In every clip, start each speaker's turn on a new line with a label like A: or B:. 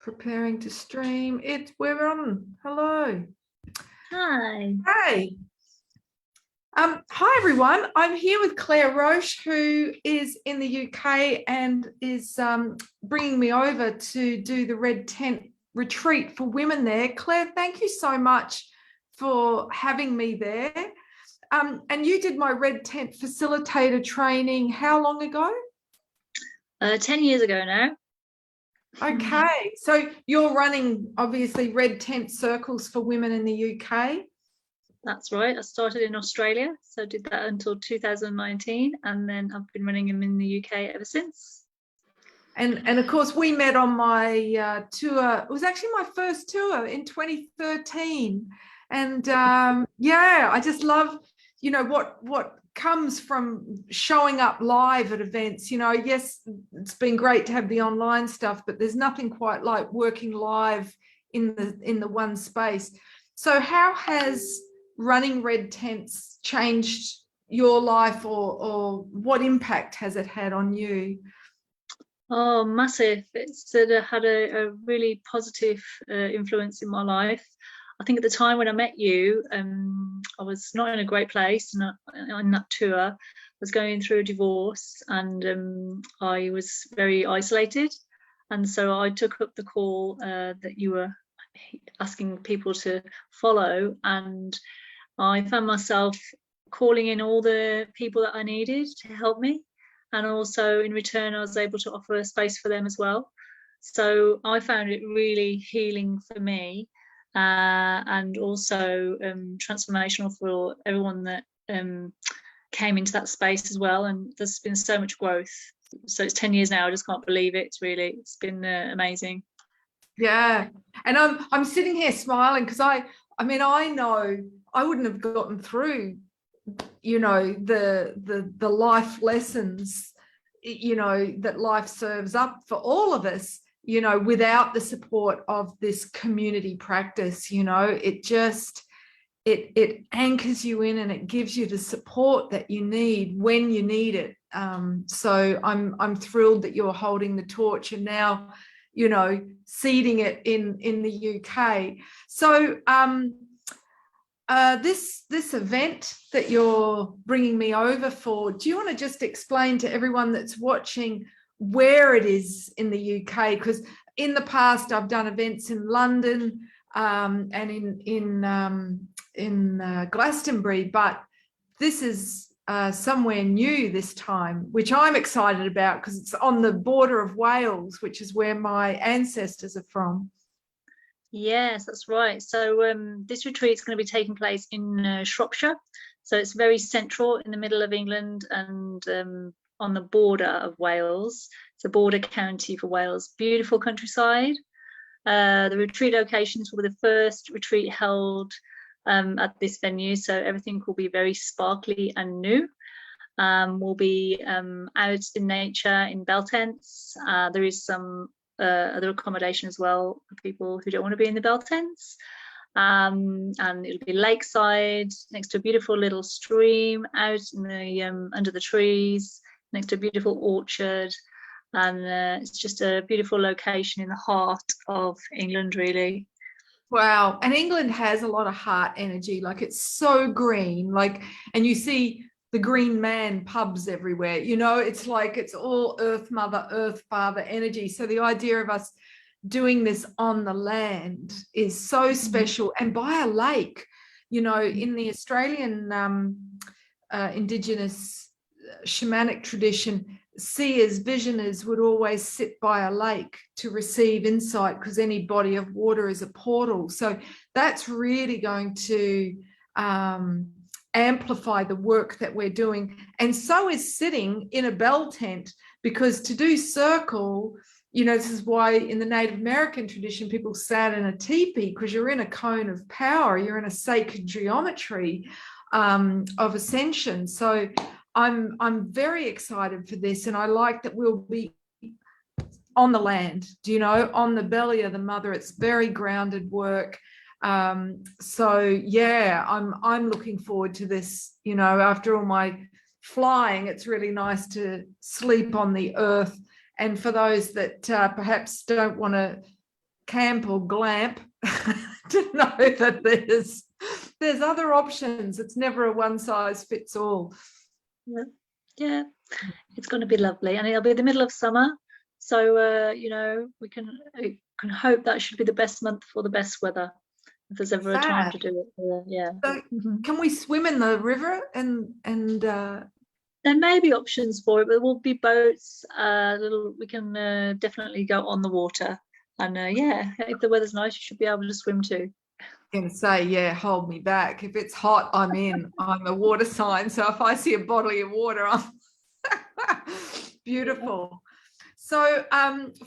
A: Preparing to stream. We're on. Hello.
B: Hi.
A: Hey. Hi everyone. I'm here with Clare Roche, who is in the UK and is bringing me over to do the Red Tent retreat for women there. Clare, thank you so much for having me there. And you did my Red Tent facilitator training how long ago?
B: 10 years ago now.
A: Okay, so you're running obviously Red Tent circles for women in the UK.
B: That's right. I started in Australia, so I did that until 2019, and then I've been running them in the UK ever since.
A: And of course, we met on my tour. It was actually my first tour in 2013, and yeah, I just love, you know, what comes from showing up live at events. You know, yes, it's been great to have the online stuff, but there's nothing quite like working live in the one space. So how has running Red Tents changed your life, or what impact has it had on you?
B: Oh, massive. It's had a really positive influence in my life. I think at the time when I met you, I was not in a great place, and on that tour I was going through a divorce, and I was very isolated, and so I took up the call that you were asking people to follow, and I found myself calling in all the people that I needed to help me, and also in return I was able to offer a space for them as well. So I found it really healing for me, and also transformational for everyone that came into that space as well. And there's been so much growth. So it's 10 years now. I just can't believe it. It's been amazing.
A: Yeah, and I'm sitting here smiling because I mean I know I wouldn't have gotten through, you know, the life lessons, you know, that life serves up for all of us, you know, without the support of this community practice. You know, it just it anchors you in, and it gives you the support that you need when you need it. So I'm thrilled that you're holding the torch and now, you know, seeding it in the UK. So this event that you're bringing me over for, do you want to just explain to everyone that's watching where it is in the UK? Because in the past I've done events in London and in Glastonbury, but this is somewhere new this time, which I'm excited about because it's on the border of Wales, which is where my ancestors are from.
B: Yes, that's right. So this retreat is going to be taking place in Shropshire. So it's very central in the middle of England, and on the border of Wales. It's a border county for Wales. Beautiful countryside. The retreat locations will be the first retreat held at this venue, so everything will be very sparkly and new. We'll be out in nature in bell tents. There is some other accommodation as well for people who don't want to be in the bell tents, and it'll be lakeside next to a beautiful little stream, out in the under the trees next to a beautiful orchard, and it's just a beautiful location in the heart of England, really.
A: Wow. And England has a lot of heart energy. Like, it's so green, like, and you see the Green Man pubs everywhere, you know, it's like it's all Earth Mother, Earth Father energy. So the idea of us doing this on the land is so special, and by a lake. You know, in the Australian Indigenous shamanic tradition, seers, visioners would always sit by a lake to receive insight, because any body of water is a portal. So that's really going to amplify the work that we're doing. And so is sitting in a bell tent, because to do circle, you know, this is why in the Native American tradition people sat in a teepee, because you're in a cone of power, you're in a sacred geometry of ascension. So I'm very excited for this, and I like that we'll be on the land, you know, on the belly of the mother. It's very grounded work. So yeah, I'm looking forward to this. You know, after all my flying, it's really nice to sleep on the earth. And for those that perhaps don't want to camp or glamp to know that there's other options. It's never a one size fits all.
B: Yeah, it's going to be lovely, and it'll be the middle of summer, so you know, we can hope that should be the best month for the best weather, if there's ever a time to do it. Yeah.
A: So can we swim in the river and
B: there may be options for it, but there will be boats. We can definitely go on the water, and yeah, if the weather's nice, you should be able to swim too.
A: Going to say, yeah, hold me back. If it's hot, I'm in. I'm a water sign. So if I see a bottle of water, I'm beautiful. So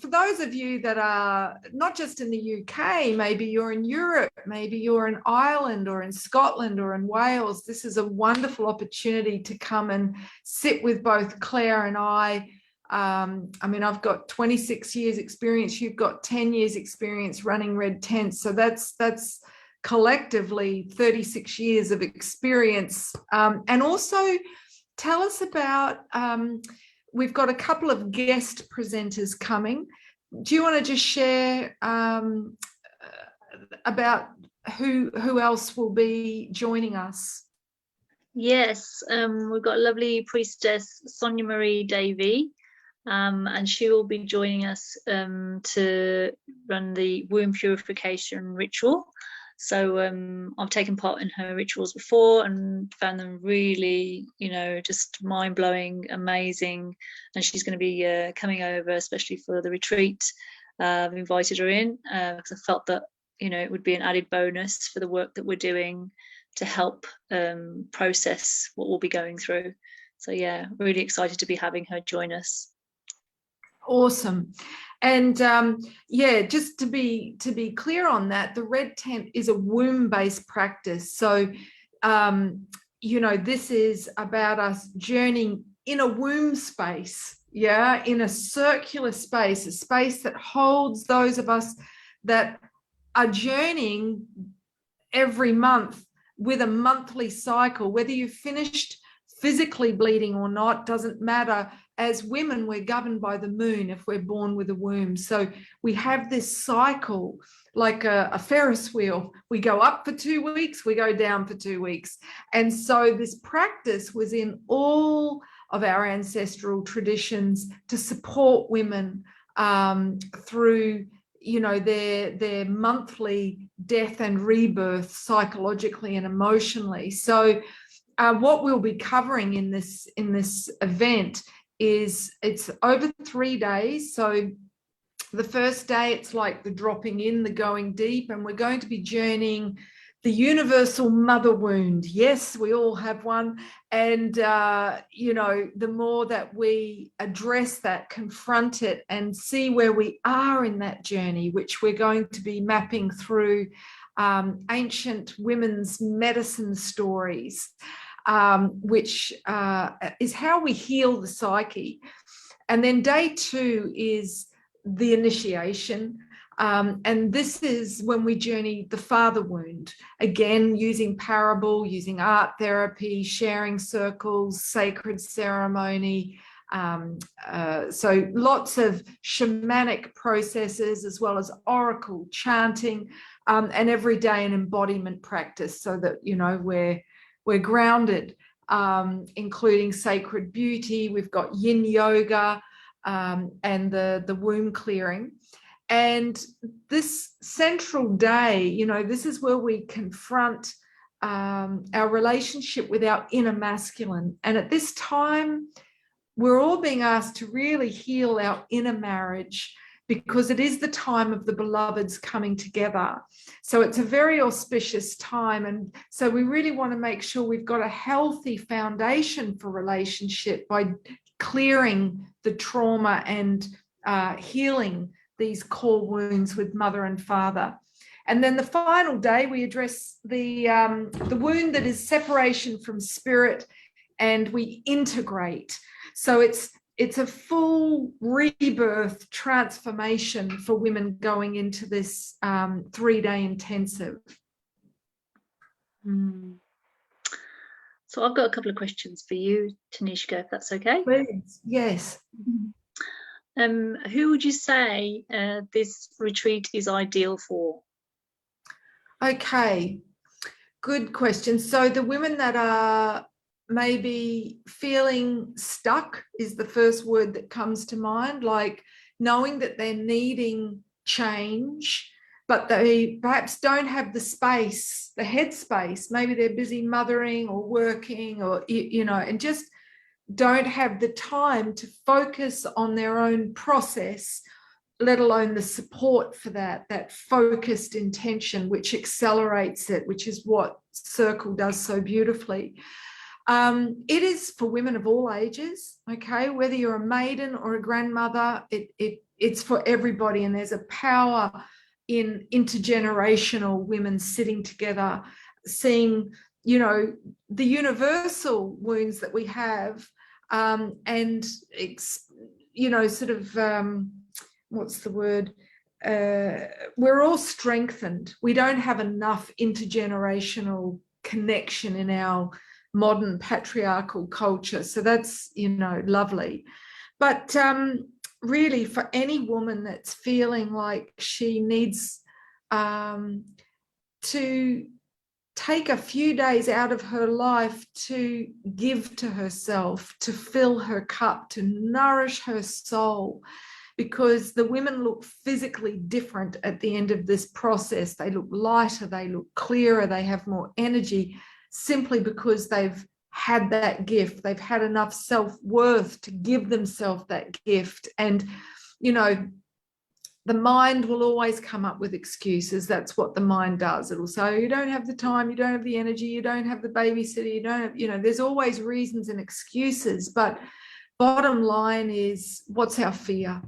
A: for those of you that are not just in the UK, maybe you're in Europe, maybe you're in Ireland or in Scotland or in Wales, this is a wonderful opportunity to come and sit with both Clare and I. mean, I've got 26 years experience. You've got 10 years experience running Red Tents. So that's collectively 36 years of experience. And also tell us about, we've got a couple of guest presenters coming. Do you want to just share about who else will be joining us?
B: Yes, we've got lovely priestess Sonia Marie Davey, and she will be joining us to run the womb purification ritual. So I've taken part in her rituals before and found them really, you know, just mind-blowing, amazing. And she's going to be coming over, especially for the retreat. I've invited her in because I felt that, you know, it would be an added bonus for the work that we're doing to help process what we'll be going through. So yeah, really excited to be having her join us.
A: Awesome. And yeah, just to be clear on that, the Red Tent is a womb-based practice. So you know, this is about us journeying in a womb space, yeah, in a circular space, a space that holds those of us that are journeying every month with a monthly cycle. Whether you've finished physically bleeding or not doesn't matter. As women, we're governed by the moon if we're born with a womb. So we have this cycle like a Ferris wheel. We go up for 2 weeks, we go down for 2 weeks. And so this practice was in all of our ancestral traditions to support women through, you know, their monthly death and rebirth psychologically and emotionally. So what we'll be covering in this event is it's over 3 days. So the first day, it's like the dropping in, the going deep, and we're going to be journeying the universal mother wound. Yes, we all have one. And, you know, the more that we address that, confront it, and see where we are in that journey, which we're going to be mapping through ancient women's medicine stories, which is how we heal the psyche. And then day 2 is the initiation. And this is when we journey the father wound, again, using parable, using art therapy, sharing circles, sacred ceremony. So lots of shamanic processes, as well as oracle chanting, and every day an embodiment practice, so that, you know, we're grounded, including sacred beauty. We've got yin yoga and the womb clearing. And this central day, you know, this is where we confront our relationship with our inner masculine. And at this time, we're all being asked to really heal our inner marriage, because it is the time of the beloveds coming together. So it's a very auspicious time. And so we really want to make sure we've got a healthy foundation for relationship by clearing the trauma and healing these core wounds with mother and father. And then the final day, we address the wound that is separation from spirit, and we integrate. So it's a full rebirth transformation for women going into this 3-day intensive.
B: So I've got a couple of questions for you, Tanishka, if that's okay.
A: Please, yes.
B: Who would you say this retreat is ideal for?
A: Okay, good question. So the women that are maybe feeling stuck is the first word that comes to mind, like knowing that they're needing change, but they perhaps don't have the space, the headspace. Maybe they're busy mothering or working, or, you know, and just don't have the time to focus on their own process, let alone the support for that focused intention, which accelerates it, which is what Circle does so beautifully. It is for women of all ages, okay? Whether you're a maiden or a grandmother, it's for everybody. And there's a power in intergenerational women sitting together, seeing, you know, the universal wounds that we have, and, you know, sort of, what's the word? We're all strengthened. We don't have enough intergenerational connection in our modern patriarchal culture. So that's, you know, lovely. But really, for any woman that's feeling like she needs to take a few days out of her life to give to herself, to fill her cup, to nourish her soul, because the women look physically different at the end of this process. They look lighter, they look clearer, they have more energy, simply because they've had that gift. They've had enough self-worth to give themselves that gift. And, you know, the mind will always come up with excuses. That's what the mind does. It'll say, you don't have the time, you don't have the energy, you don't have the babysitter, you don't have, you know, there's always reasons and excuses. But bottom line is, what's our fear?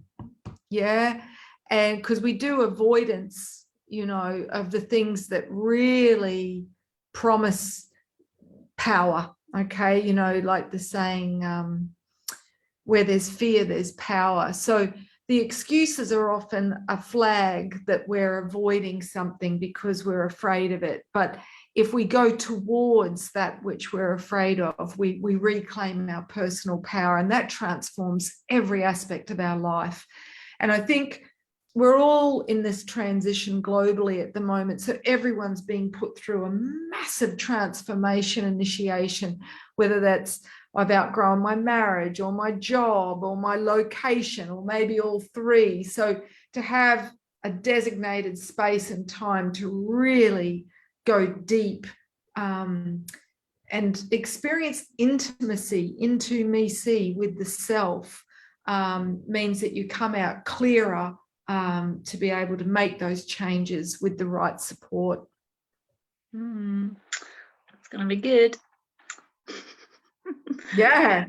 A: Yeah. And because we do avoidance, you know, of the things that really promise power. Okay. You know, like the saying, where there's fear, there's power. So the excuses are often a flag that we're avoiding something because we're afraid of it. But if we go towards that which we're afraid of, we reclaim our personal power, and that transforms every aspect of our life. And I think we're all in this transition globally at the moment. So everyone's being put through a massive transformation initiation, whether that's I've outgrown my marriage or my job or my location, or maybe all three. So to have a designated space and time to really go deep and experience intimacy, intimacy with the self, means that you come out clearer to be able to make those changes with the right support.
B: That's going to be good.
A: Yeah.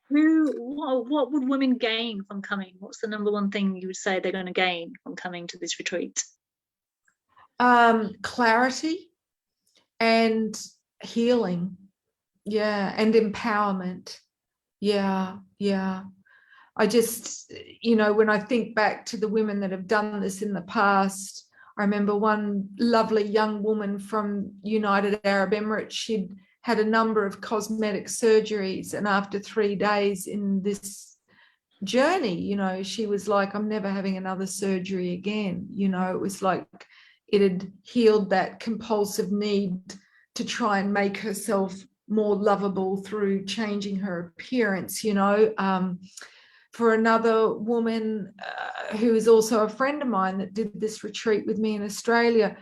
B: What would women gain from coming? What's the number one thing you would say they're going to gain from coming to this retreat?
A: Clarity and healing. Yeah. And empowerment. Yeah. I just, you know, when I think back to the women that have done this in the past, I remember one lovely young woman from United Arab Emirates. She'd had a number of cosmetic surgeries, and after 3 days in this journey, you know, she was like, I'm never having another surgery again. You know, it was like it had healed that compulsive need to try and make herself more lovable through changing her appearance, you know. For another woman who is also a friend of mine that did this retreat with me in Australia,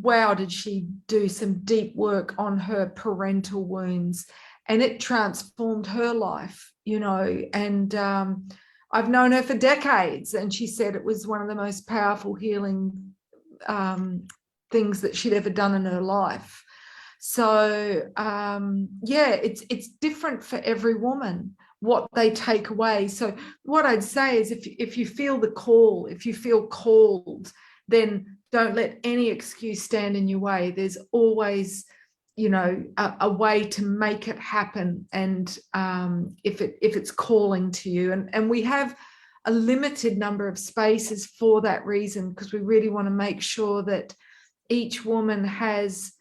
A: wow, did she do some deep work on her parental wounds, and it transformed her life, you know. And I've known her for decades, and she said it was one of the most powerful healing things that she'd ever done in her life. So yeah, it's different for every woman what they take away. So what I'd say is, if you feel the call, if you feel called, then don't let any excuse stand in your way. There's always, you know, a way to make it happen. And if it's calling to you, and we have a limited number of spaces for that reason, because we really want to make sure that each woman has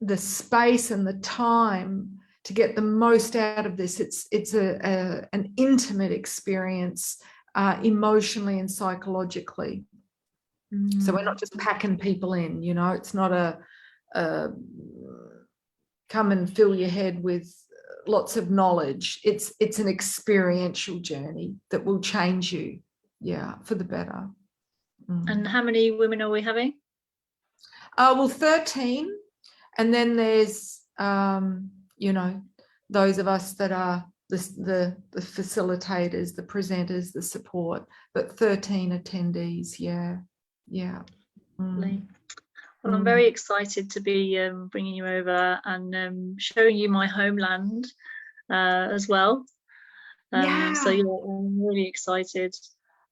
A: the space and the time to get the most out of this. It's an intimate experience, emotionally and psychologically. So we're not just packing people in, you know, it's not a come and fill your head with lots of knowledge. It's an experiential journey that will change you, for the better.
B: And how many women are we having?
A: Well, 13, and then there's you know, those of us that are the facilitators, the presenters, the support, but 13 attendees.
B: Well, I'm very excited to be bringing you over and showing you my homeland as well. So I'm really excited.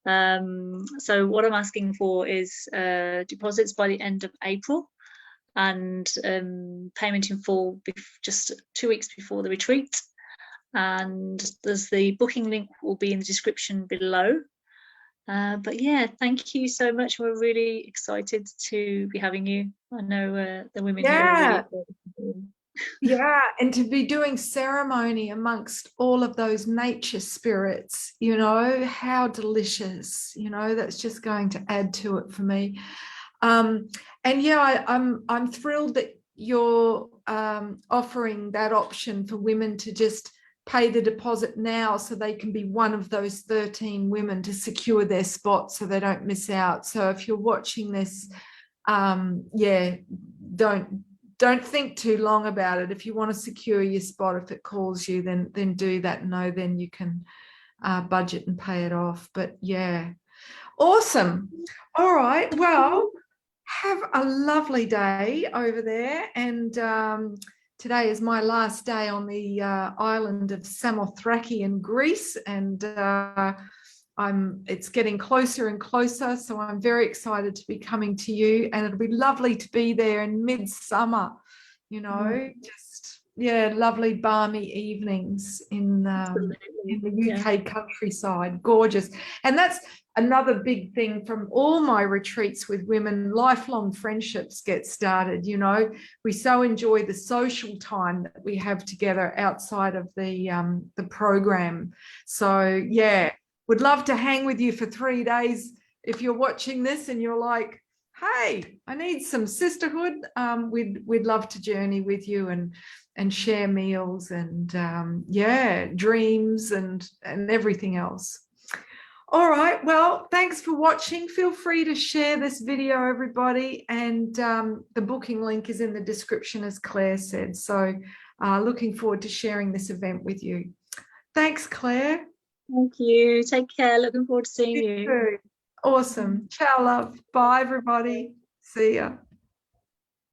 B: So what I'm asking for is deposits by the end of April, and payment in full just 2 weeks before the retreat. And there's the booking link will be in the description below. But yeah, thank you so much. We're really excited to be having you. I know the women here are really
A: and to be doing ceremony amongst all of those nature spirits, you know, how delicious, you know, that's just going to add to it for me. And I'm thrilled that you're offering that option for women to just pay the deposit now so they can be one of those 13 women to secure their spot so they don't miss out. So if you're watching this, don't think too long about it. If you want to secure your spot, if it calls you, then do that. No, then you can budget and pay it off. But yeah, awesome. All right, well, have a lovely day over there. And today is my last day on the island of Samothraki in Greece, and it's getting closer and closer, so I'm very excited to be coming to you, and it'll be lovely to be there in midsummer, you know, just lovely balmy evenings in the UK countryside. Gorgeous. And that's another big thing from all my retreats with women. Lifelong friendships get started, you know. We so enjoy the social time that we have together outside of the program. So yeah, would love to hang with you for 3 days. If you're watching this and you're like, hey, I need some sisterhood, we'd love to journey with you and share meals and dreams and everything else. All right, well, thanks for watching. Feel free to share this video, everybody, and the booking link is in the description, as Claire said. So looking forward to sharing this event with you. Thanks, Claire.
B: Thank you. Take care. Looking forward to seeing you.
A: Awesome. Ciao, love. Bye, everybody. See ya.